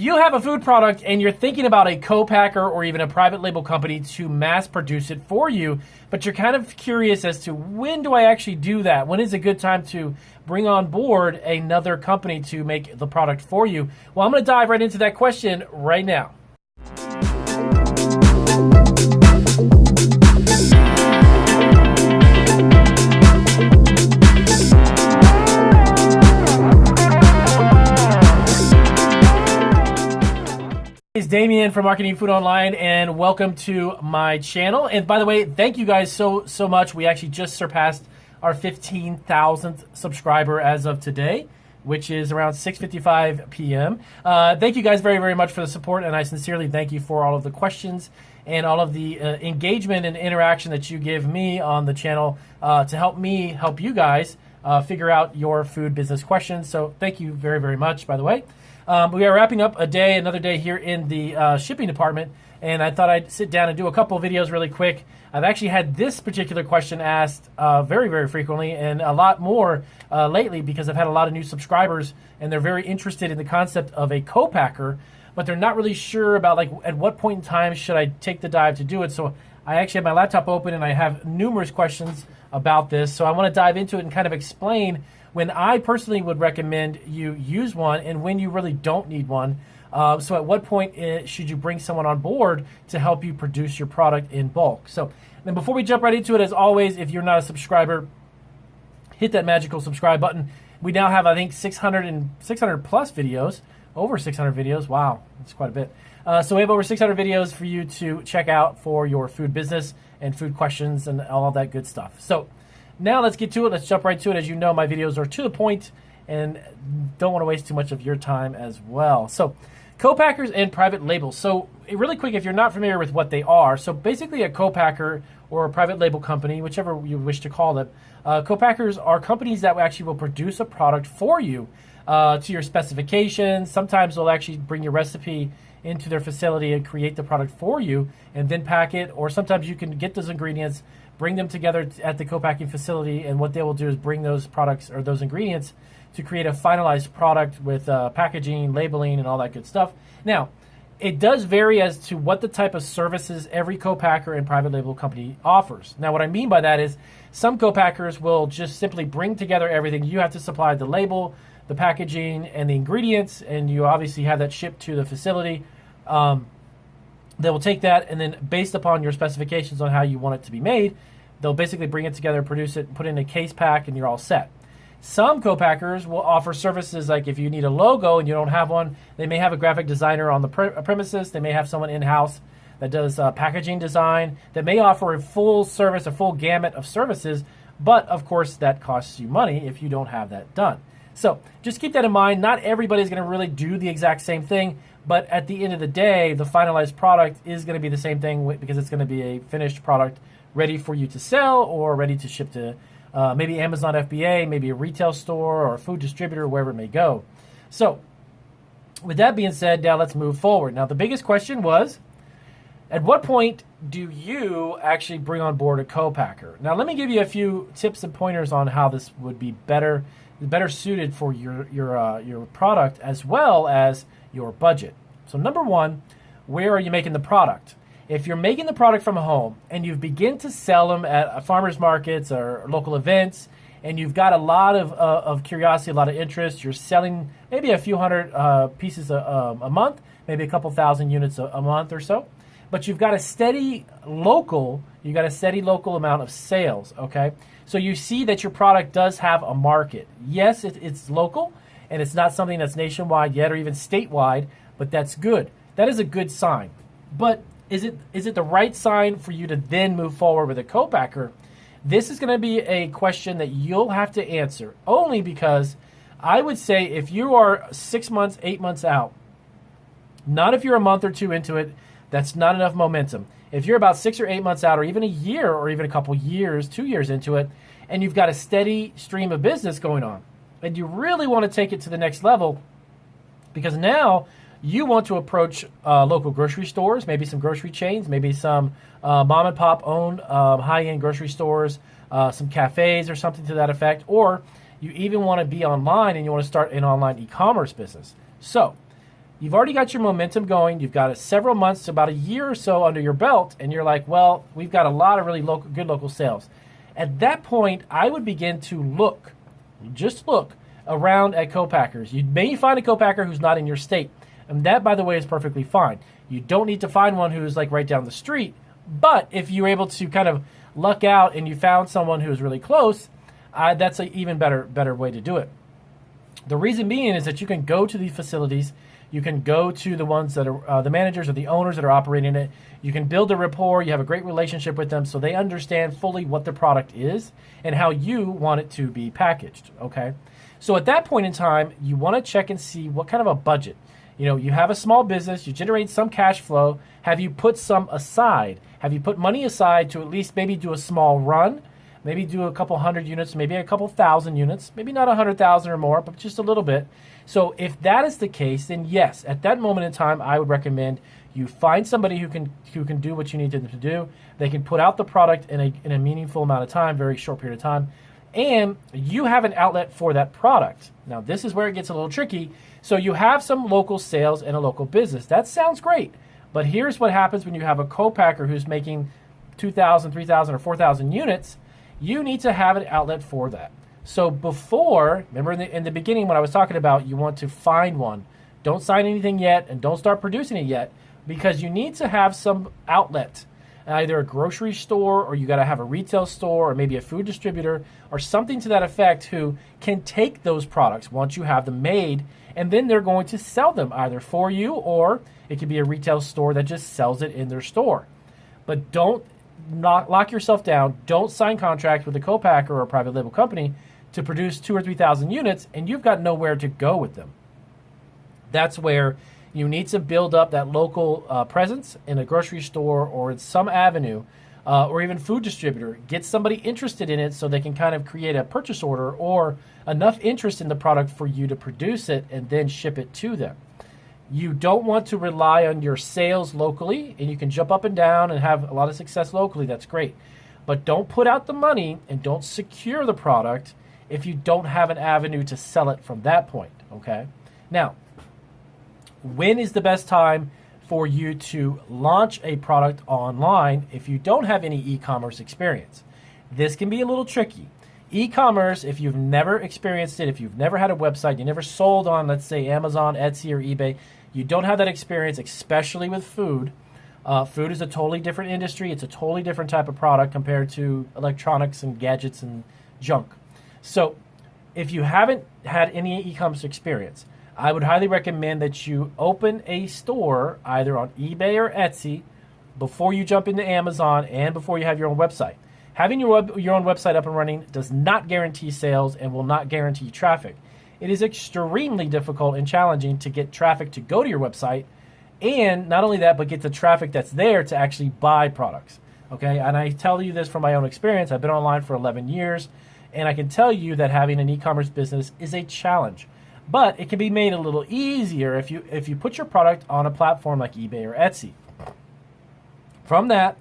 You have a food product and you're thinking about a co-packer or even a private label company to mass produce it for you, but you're kind of curious as to when do I actually do that? When is a good time to bring on board another company to make the product for you? Well, I'm going to dive right into that question right now. It's Damien from Marketing Food Online, and welcome to my channel. And by the way, thank you guys so much. We actually just surpassed our 15,000th subscriber as of today, which is around 6:55 p.m. Thank you guys very much for the support, and I sincerely thank you for all of the questions and all of the engagement and interaction that you give me on the channel to help me help you guys figure out your food business questions. So thank you very much, by the way. We are wrapping up another day here in the shipping department, and I thought I'd sit down and do a couple of videos really quick. I've actually had this particular question asked very frequently, and a lot more lately, because I've had a lot of new subscribers, and they're very interested in the concept of a co-packer, but they're not really sure about at what point in time should I take the dive to do it. So I actually have my laptop open, and I have numerous questions about this. So I want to dive into it and kind of explain when I personally would recommend you use one and when you really don't need one. So at what point should you bring someone on board to help you produce your product in bulk? So then before we jump right into it, as always, if you're not a subscriber, hit that magical subscribe button. We now have, I think, 600 plus videos, over 600 videos. Wow, that's quite a bit. So we have over 600 videos for you to check out for your food business and food questions and all of that good stuff. So now let's get to it. Let's jump right to it. As you know, my videos are to the point and don't want to waste too much of your time as well. So co-packers and private labels. So really quick, if you're not familiar with what they are, so basically a co-packer or a private label company, whichever you wish to call it, co-packers are companies that actually will produce a product for you to your specifications. Sometimes they'll actually bring your recipe into their facility and create the product for you and then pack it, or sometimes you can get those ingredients, bring them together at the co-packing facility, and what they will do is bring those products or those ingredients to create a finalized product with packaging, labeling, and all that good stuff. Now, it does vary as to what the type of services every co-packer and private label company offers. Now, what I mean by that is some co-packers will just simply bring together everything. You have to supply the label, the packaging, and the ingredients, and you obviously have that shipped to the facility. They will take that, and then based upon your specifications on how you want it to be made, they'll basically bring it together, produce it, put it in a case pack, and you're all set. Some co-packers will offer services like if you need a logo and you don't have one, they may have a graphic designer on the premises. They may have someone in-house that does packaging design, that may offer a full service, a full gamut of services, but of course that costs you money if you don't have that done. So just keep that in mind. Not everybody's going to really do the exact same thing, but at the end of the day, the finalized product is going to be the same thing because it's going to be a finished product ready for you to sell or ready to ship to maybe Amazon FBA, maybe a retail store or a food distributor, wherever it may go. So with that being said, now let's move forward. Now the biggest question was, at what point do you actually bring on board a co-packer? Now let me give you a few tips and pointers on how this would be better suited for your product as well as your budget. So number one, where are you making the product? If you're making the product from home and you begin to sell them at farmers markets or local events, and you've got a lot of curiosity, a lot of interest, you're selling maybe a few hundred pieces a month, maybe a couple thousand units a month or so, but you've got a steady local amount of sales, okay? So you see that your product does have a market. Yes, it's local, and it's not something that's nationwide yet or even statewide, but that's good. That is a good sign. But is it the right sign for you to then move forward with a co-packer? This is going to be a question that you'll have to answer, only because I would say if you are 6 months, 8 months out, not if you're a month or two into it, that's not enough momentum. If you're about 6 or 8 months out, or even a year, or even a couple years, 2 years into it, and you've got a steady stream of business going on, and you really want to take it to the next level, because now you want to approach local grocery stores, maybe some grocery chains, maybe some mom and pop owned high-end grocery stores, some cafes or something to that effect, or you even want to be online and you want to start an online e-commerce business. So you've already got your momentum going. You've got several months to about a year or so under your belt, and you're like, well, we've got a lot of really good local sales. At that point, I would begin to just look around at co-packers. You may find a co-packer who's not in your state, and that, by the way, is perfectly fine. You don't need to find one who's like right down the street, but if you're able to kind of luck out and you found someone who's really close, that's an even better way to do it. The reason being is that you can go to these facilities, you can go to the ones that are the managers or the owners that are operating it. You can build a rapport. You have a great relationship with them, so they understand fully what the product is and how you want it to be packaged. Okay, so at that point in time, you want to check and see what kind of a budget. You have a small business. You generate some cash flow. Have you put some aside? Have you put money aside to at least maybe do a small run? Maybe do a couple hundred units, maybe a couple thousand units, maybe not 100,000 or more, but just a little bit. So if that is the case, then yes, at that moment in time, I would recommend you find somebody who can do what you need them to do. They can put out the product in a meaningful amount of time, very short period of time, and you have an outlet for that product. Now, this is where it gets a little tricky. So you have some local sales and a local business. That sounds great, but here's what happens when you have a co-packer who's making 2,000, 3,000, or 4,000 units. You need to have an outlet for that. So remember in the beginning when I was talking about you want to find one. Don't sign anything yet and don't start producing it yet because you need to have some outlet, either a grocery store or you got to have a retail store or maybe a food distributor or something to that effect who can take those products once you have them made and then they're going to sell them either for you or it could be a retail store that just sells it in their store. But don't lock yourself down. Don't sign contracts with a co-packer or a private label company to produce 2,000 or 3,000 units, and you've got nowhere to go with them. That's where you need to build up that local presence in a grocery store or in some avenue or even food distributor. Get somebody interested in it so they can kind of create a purchase order or enough interest in the product for you to produce it and then ship it to them. You don't want to rely on your sales locally, and you can jump up and down and have a lot of success locally. That's great. But don't put out the money and don't secure the product if you don't have an avenue to sell it from that point, okay? Now, when is the best time for you to launch a product online if you don't have any e-commerce experience? This can be a little tricky. E-commerce, if you've never experienced it, if you've never had a website, you never sold on, let's say, Amazon, Etsy, or eBay, you don't have that experience, especially with food. Food is a totally different industry. It's a totally different type of product compared to electronics and gadgets and junk. So if you haven't had any e-commerce experience, I would highly recommend that you open a store either on eBay or Etsy before you jump into Amazon and before you have your own website. Having your own website up and running does not guarantee sales and will not guarantee traffic. It is extremely difficult and challenging to get traffic to go to your website, and not only that, but get the traffic that's there to actually buy products. Okay, and I tell you this from my own experience. I've been online for 11 years, and I can tell you that having an e-commerce business is a challenge. But it can be made a little easier if you put your product on a platform like eBay or Etsy. From that,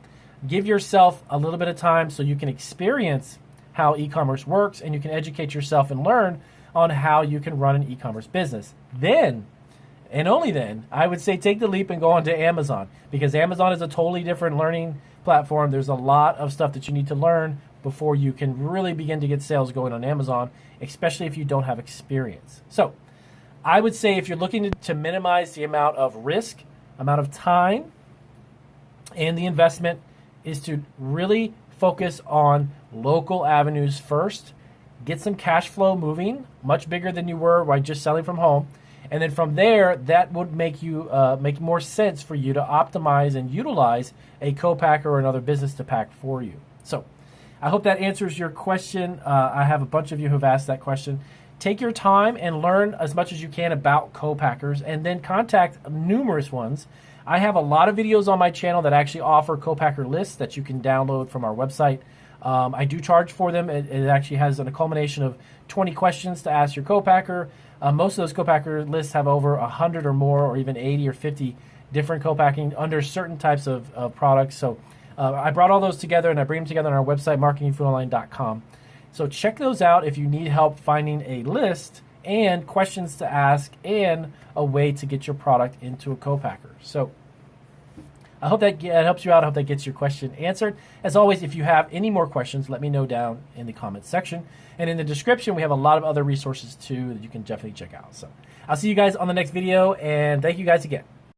give yourself a little bit of time so you can experience how e-commerce works and you can educate yourself and learn on how you can run an e-commerce business. Then, and only then, I would say take the leap and go onto Amazon, because Amazon is a totally different learning platform. There's a lot of stuff that you need to learn before you can really begin to get sales going on Amazon, especially if you don't have experience. So I would say if you're looking to minimize the amount of risk, amount of time, and the investment, is to really focus on local avenues first. Get some cash flow moving, much bigger than you were by just selling from home. And then from there, that would make more sense for you to optimize and utilize a co-packer or another business to pack for you. So I hope that answers your question. I have a bunch of you who've asked that question. Take your time and learn as much as you can about co-packers, and then contact numerous ones. I have a lot of videos on my channel that actually offer co-packer lists that you can download from our website. I do charge for them. It actually has a culmination of 20 questions to ask your co-packer. Most of those co-packer lists have over 100 or more, or even 80 or 50 different co-packing under certain types of products. So I brought all those together, and I bring them together on our website, marketingfoodonline.com. So check those out if you need help finding a list and questions to ask and a way to get your product into a co-packer. So I hope that helps you out. I hope that gets your question answered. As always, if you have any more questions, let me know down in the comments section. And in the description, we have a lot of other resources too that you can definitely check out. So I'll see you guys on the next video, and thank you guys again.